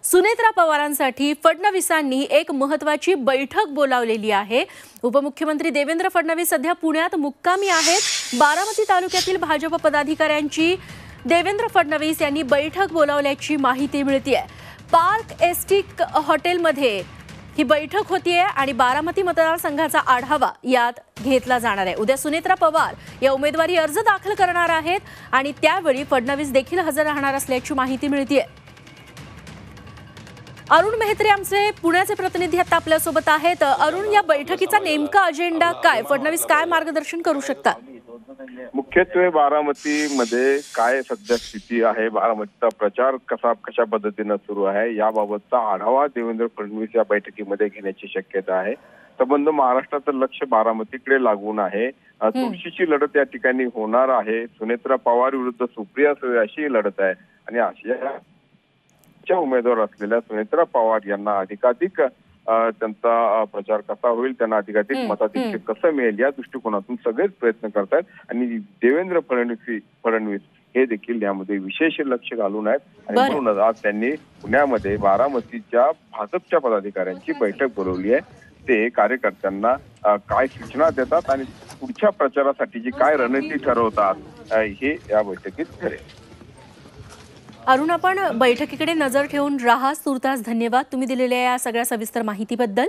सुनेत्रा पवारांसाठी फडणवीसांनी एक महत्त्वाची बैठक बोलावलेली आहे। उपमुख्यमंत्री देवेंद्र फडणवीस सध्या पुण्यात मुक्कामी आहेत। बारामती तालुक्यातील भाजप पदाधिकाऱ्यांची देवेंद्र फडणवीस यांनी बैठक बोलावल्याची माहिती मिळतेय। पार्क एस्टिक हॉटेलमध्ये ही बैठक होतीये आणि बारामती मतदारसंघाचा आढावा यात घेतला जाणार आहे। उद्या सुनेत्रा पवार या उमेदवारी अर्ज दाखल करणार आहेत आणि त्यावेळी फडणवीस देखील हजर राहणार असल्याची माहिती मिळतेय। अरुण मेहत्रे आमचे पुण्याचे प्रतिनिधी आता आपल्या सोबत आहेत। अरुण, या बैठकीचा नेमका अजेंडा काय? फडणवीस काय मार्गदर्शन करू शकतात? मुख्यत्वे बारामतीमध्ये काय सध्या स्थिती आहे, बारामतीचा प्रचार कशा पद्धतीने सुरू आहे याबाबतचा आढावा देवेंद्र फडणवीस या बैठकीमध्ये घेण्याची शक्यता आहे। संबंध महाराष्ट्राचं लक्ष बारामतीकडे लागून आहे। चुरशीची लढत या ठिकाणी होणार आहे। सुनेत्रा पवार विरुद्ध सुप्रिया सुळे अशी लढत आहे आणि अशा उमेदवार असलेल्या सुनेत्रा पवार यांना अधिकाधिक त्यांचा प्रचार कसा होईल, त्यांना अधिकाधिक मताधिक्य कसं मिळेल या दृष्टिकोनातून सगळेच प्रयत्न करतात आणि देवेंद्र फडणवीस हे देखील यामध्ये विशेष लक्ष घालून आहेत आणि म्हणूनच आज त्यांनी पुण्यामध्ये बारामतीच्या भाजपच्या पदाधिकाऱ्यांची बैठक बोलवली आहे। ते कार्यकर्त्यांना काय सूचना देतात आणि पुढच्या प्रचारासाठीची काय रणनीती ठरवतात हे या बैठकीत ठरेल। अरुण, आपण बैठकीकडे नजर ठेवून राहा। तुर्तास धन्यवाद तुम्ही दिलेल्या या सगळ्या सविस्तर माहितीबद्दल।